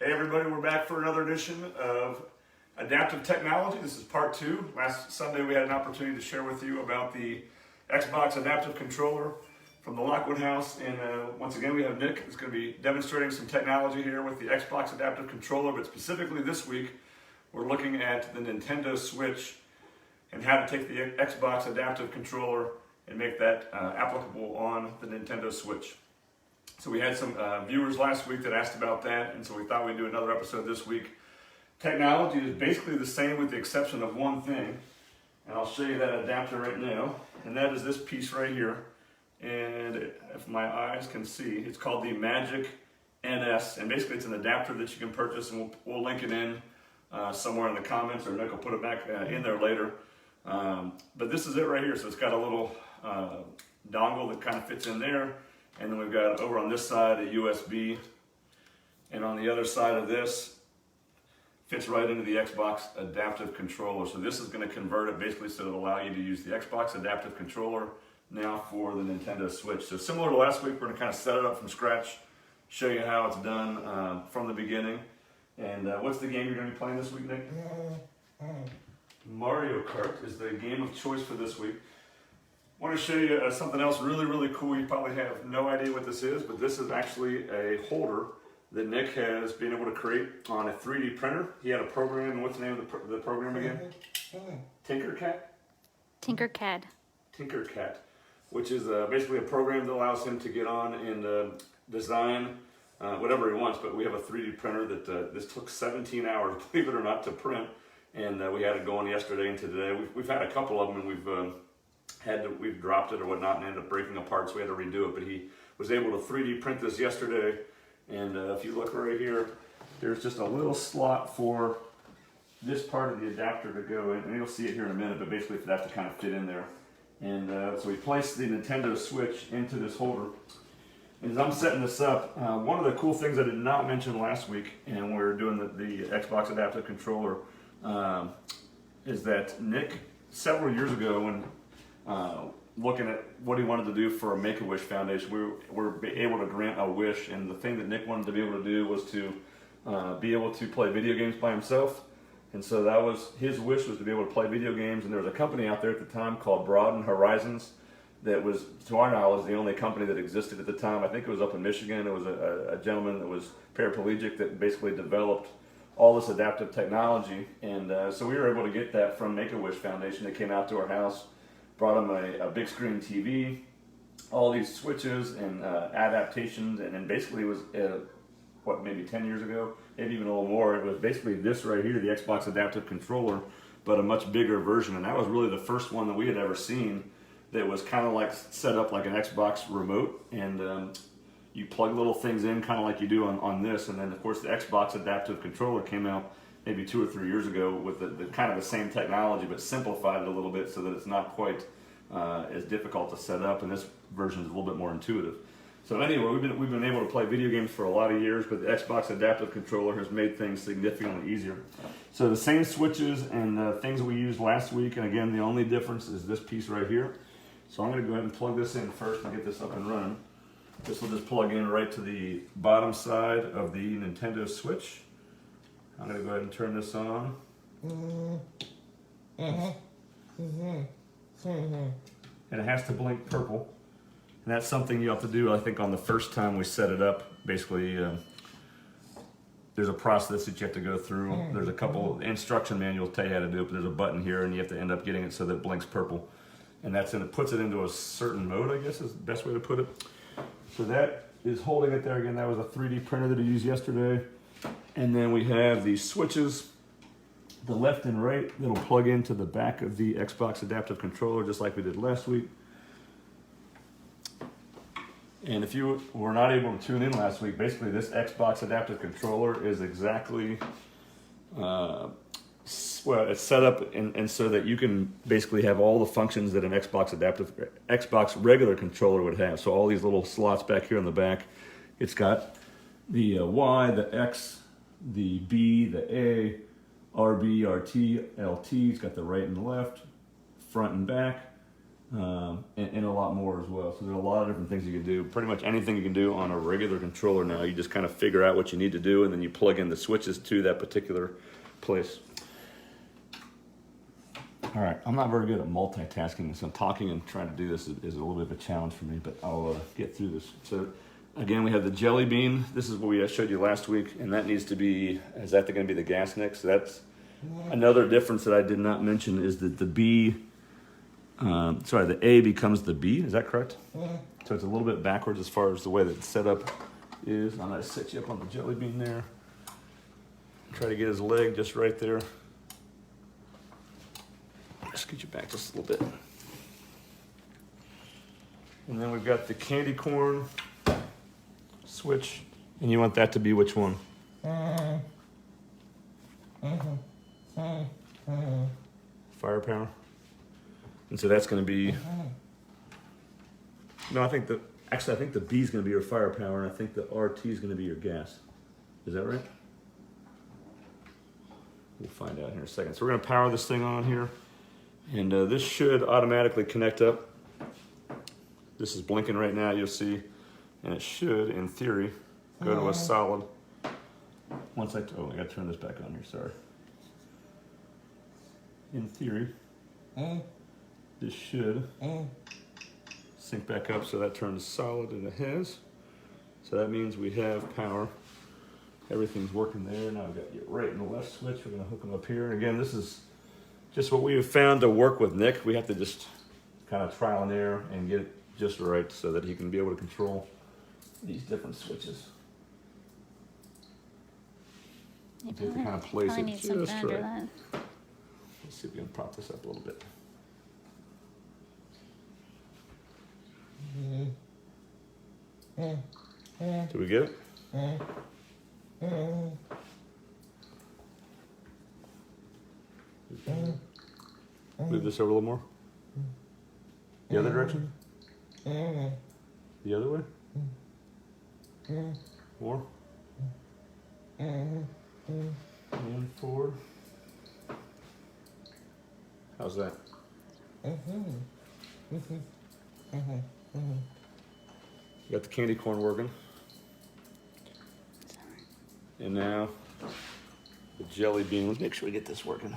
Hey everybody, we're back for another edition of Adaptive Technology. This is part 2. Last Sunday we had an opportunity to share with you about the Xbox Adaptive Controller from the Lockwood House. And once again we have Nick who's going to be demonstrating some technology here with the Xbox Adaptive Controller. But specifically this week we're looking at the Nintendo Switch and how to take the Xbox Adaptive Controller and make that applicable on the Nintendo Switch. So we had some viewers last week that asked about that, and so we thought we'd do another episode this week. Technology is basically the same with the exception of one thing, and I'll show you that adapter right now, and that is this piece right here. And if my eyes can see, it's called the Magic NS, and basically it's an adapter that you can purchase, and we'll link it in somewhere in the comments, or Nick will put it back in there later. But this is it right here, so it's got a little dongle that kind of fits in there. And then we've got over on this side a USB, and on the other side of this fits right into the Xbox Adaptive Controller. So this is going to convert it basically so it'll allow you to use the Xbox Adaptive Controller now for the Nintendo Switch. So similar to last week, we're going to kind of set it up from scratch, show you how it's done from the beginning. And what's the game you're going to be playing this week, Nick? Mario Kart is the game of choice for this week. I want to show you something else really cool. You probably have no idea what this is, but this is actually a holder that Nick has been able to create on a 3D printer. He had a program. What's the name of the program again? Tinkercad? Tinkercad. Tinkercad, which is basically a program that allows him to get on and design whatever he wants. But we have a 3D printer that this took 17 hours, believe it or not, to print. And we had it going yesterday and today. We've had a couple of them, and we've dropped it or whatnot and ended up breaking apart, so we had to redo it. But he was able to 3D print this yesterday, and if you look right here, there's just a little slot for this part of the adapter to go in, and you'll see it here in a minute, but basically for that to kind of fit in there. And so we placed the Nintendo Switch into this holder. And as I'm setting this up, one of the cool things I did not mention last week, and we're doing the Xbox Adaptive Controller, is that Nick, several years ago, when looking at what he wanted to do for a Make-A-Wish Foundation, we were able to grant a wish, and the thing that Nick wanted to be able to do was to be able to play video games by himself. And so that was his wish, was to be able to play video games. And there was a company out there at the time called Broaden Horizons that was, to our knowledge, the only company that existed at the time. I think it was up in Michigan. It was a gentleman that was paraplegic that basically developed all this adaptive technology. And so we were able to get that from Make-A-Wish Foundation. They came out to our house, brought him a big screen TV, all these switches and adaptations, and then basically it was, maybe 10 years ago, maybe even a little more, it was basically this right here, the Xbox Adaptive Controller, but a much bigger version. And that was really the first one that we had ever seen that was kind of like set up like an Xbox remote, and you plug little things in kind of like you do on this. And then of course the Xbox Adaptive Controller came out maybe 2 or 3 years ago with the kind of the same technology, but simplified it a little bit so that it's not quite as difficult to set up, and this version is a little bit more intuitive. So anyway, we've been able to play video games for a lot of years, but the Xbox Adaptive Controller has made things significantly easier. So the same switches and things that we used last week, and again, the only difference is this piece right here. So I'm going to go ahead and plug this in first and get this up and running. This will just plug in right to the bottom side of the Nintendo Switch. I'm going to go ahead and turn this on. And it has to blink purple. And that's something you have to do, I think, on the first time we set it up. Basically, there's a process that you have to go through. There's a couple instruction manuals tell you how to do it, but there's a button here, and you have to end up getting it so that it blinks purple. And it puts it into a certain mode, I guess is the best way to put it. So that is holding it there. Again, that was a 3D printer that I used yesterday. And then we have these switches, the left and right, that'll plug into the back of the Xbox Adaptive Controller, just like we did last week. And if you were not able to tune in last week, basically this Xbox Adaptive Controller is exactly, it's set up and so that you can basically have all the functions that an Xbox regular controller would have. So all these little slots back here in the back, it's got the Y, the X, the B, the A, RB, RT, LT. It's got the right and left, front and back. and a lot more as well. So there's a lot of different things you can do. Pretty much anything you can do on a regular controller now. You just kind of figure out what you need to do, and then you plug in the switches to that particular place. All right, I'm not very good at multitasking, so talking and trying to do this is a little bit of a challenge for me, but I'll get through this. So again, we have the Jelly Bean. This is what we showed you last week, and that needs to be, is that going to be the gas neck? So that's another difference that I did not mention is that the B, the A becomes the B, is that correct? So it's a little bit backwards as far as the way that it's set up is. I'm going to set you up on the Jelly Bean there. Try to get his leg just right there. Scoot you back just a little bit. And then we've got the candy corn switch. And you want that to be which one? Firepower. And so that's going to be... No, I think the B is going to be your firepower, and I think the RT is going to be your gas. Is that right? We'll find out here in a second. So we're going to power this thing on here. And this should automatically connect up. This is blinking right now, you'll see. And it should, in theory, go to a solid. Once I gotta turn this back on here, sorry. In theory, this should sync back up so that turns solid, and it has. So that means we have power. Everything's working there. Now I've got your right and the left switch. We're gonna hook them up here. And again, this is just what we have found to work with Nick. We have to just kind of trial and error and get it just right so that he can be able to control these different switches. You have to kind of place it just right. Let's see if we can prop this up a little bit. Do we get it? Move this over a little more. The other direction? The other way? More? And forward. How's that? Got the candy corn working. And now the Jelly Bean. Let's make sure we get this working.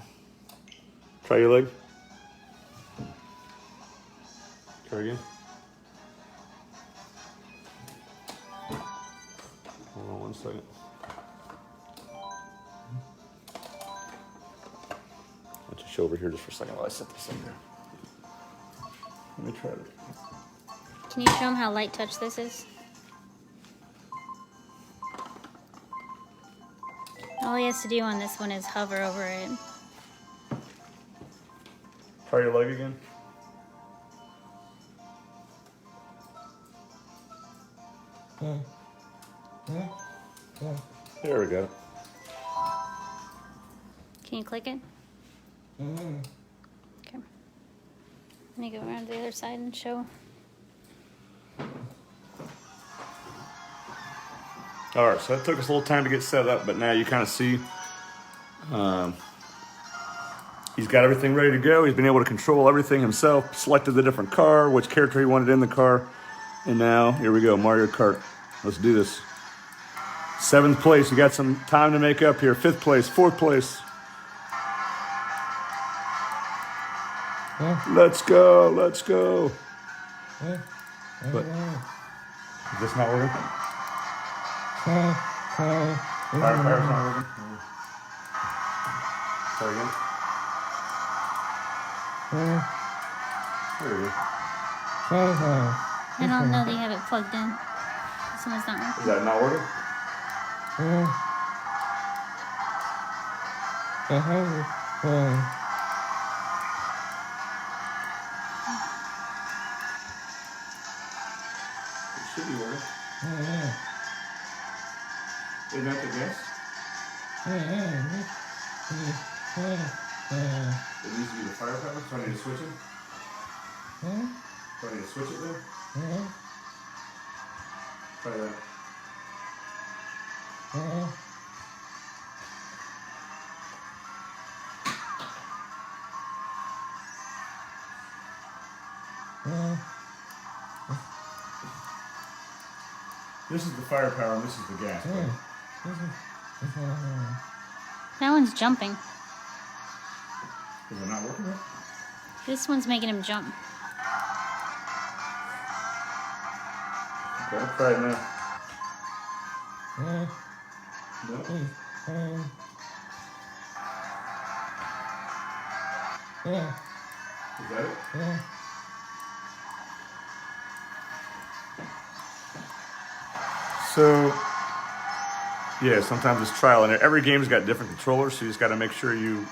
Try your leg. Try again. Hold on 1 second. I'll just show over here just for a second while I set this in there. Let me try it. Can you show them how light touch this is? All he has to do on this one is hover over it. Try your leg again. There we go. Can you click it? Okay. Let me go around to the other side and show. All right, so that took us a little time to get set up, but now you kind of see he's got everything ready to go. He's been able to control everything himself, selected the different car, which character he wanted in the car, and now here we go, Mario Kart. Let's do this. 7th place, you got some time to make up here. 5th place, 4th place. Let's go, let's go. But is this not working? Fire's not working. Sorry again. There we go. I don't know they have it plugged in. This one's not working. Is that not working? It should be working. Isn't that the guess? It needs to be the firepower, so I need to switch it? Do I need to switch it then? Try that. This is the firepower and this is the gas. That one's jumping. Is it not working? This one's making him jump. Okay, I'll try it now. Nope. Is that it? So, yeah, sometimes it's trial and error. Every game's got different controllers, so you just got to make sure you.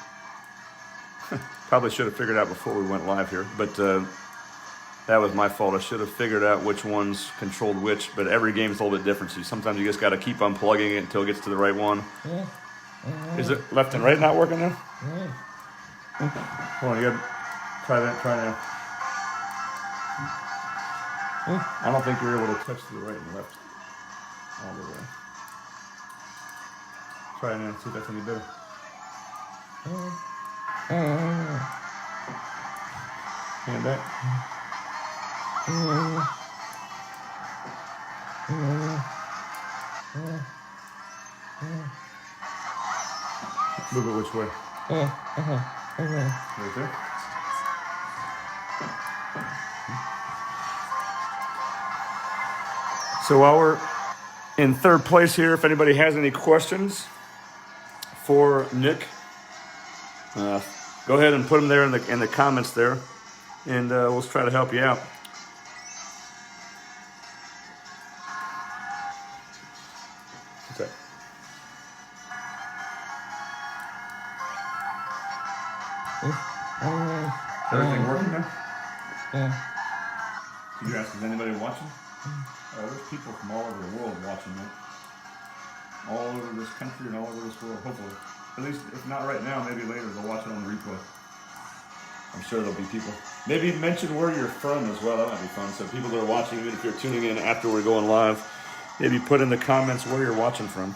Probably should have figured out before we went live here, but that was my fault. I should have figured out which ones controlled which, but every game's a little bit different, so sometimes you just got to keep unplugging it until it gets to the right one. Is it left and right not working now? Hold on, you got to try that, try now. I don't think you're able to touch to the right and left all the way. Try it now, see if that's any better. Hand back. Move it which way? Right there. So while we're in third place here, if anybody has any questions for Nick, go ahead and put them there in the comments there, and we'll try to help you out. What's that? Everything working now? Did you ask, is anybody watching? Oh, there's people from all over the world watching it. All over this country and all over this world, hopefully. At least, if not right now, maybe later they'll watch it on the replay. I'm sure there'll be people. Maybe mention where you're from as well. That might be fun. So people that are watching, even if you're tuning in after we're going live, maybe put in the comments where you're watching from.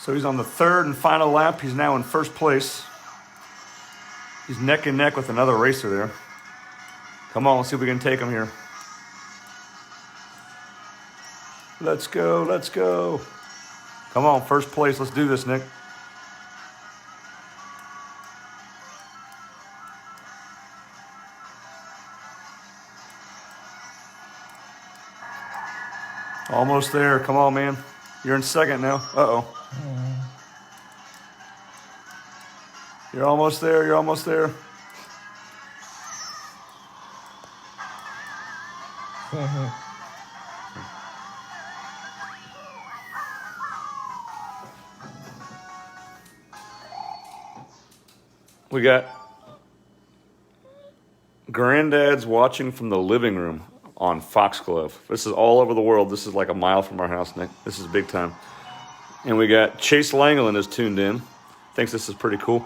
So he's on the third and final lap. He's now in first place. He's neck and neck with another racer there. Come on, let's see if we can take him here. Let's go, let's go. Come on, first place. Let's do this, Nick. Almost there. Come on, man. You're in second now. Uh-oh. You're almost there. You're almost there. We got Granddad's watching from the living room on Foxglove. This is all over the world. This is like a mile from our house, Nick. This is big time. And we got Chase Langland is tuned in. Thinks this is pretty cool.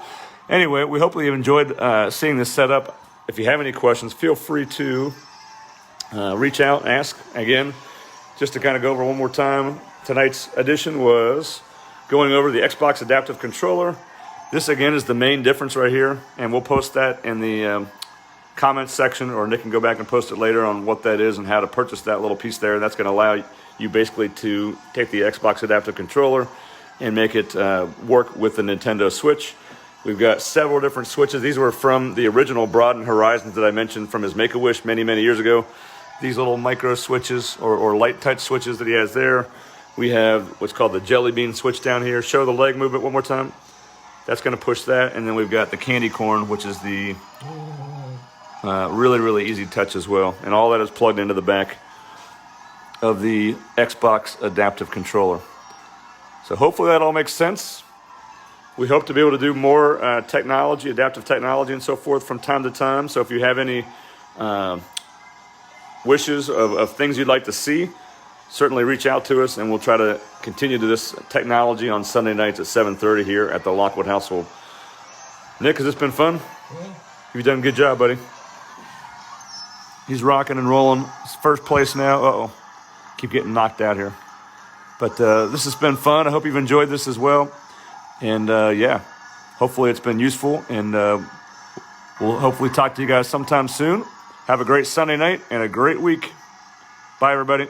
Anyway, we hope you've enjoyed seeing this setup. If you have any questions, feel free to reach out and ask. Again, just to kind of go over one more time, tonight's edition was going over the Xbox Adaptive Controller. This, again, is the main difference right here, and we'll post that in the comments section, or Nick can go back and post it later on what that is and how to purchase that little piece there. That's going to allow you basically to take the Xbox Adaptive Controller and make it work with the Nintendo Switch. We've got several different switches. These were from the original Broaden Horizons that I mentioned from his Make-A-Wish many, many years ago. These little micro switches or light touch switches that he has there. We have what's called the Jelly Bean switch down here. Show the leg movement one more time. That's going to push that. And then we've got the Candy Corn, which is the really, really easy touch as well. And all that is plugged into the back of the Xbox Adaptive Controller. So hopefully that all makes sense. We hope to be able to do more technology, adaptive technology and so forth from time to time. So if you have any wishes of things you'd like to see, certainly reach out to us and we'll try to continue to this technology on Sunday nights at 7:30 here at the Lockwood household. Nick, has this been fun? Yeah. You've done a good job, buddy. He's rocking and rolling. He's first place now. Uh-oh. keep getting knocked out here. But this has been fun. I hope you've enjoyed this as well. And yeah, hopefully it's been useful. And we'll hopefully talk to you guys sometime soon. Have a great Sunday night and a great week. Bye, everybody.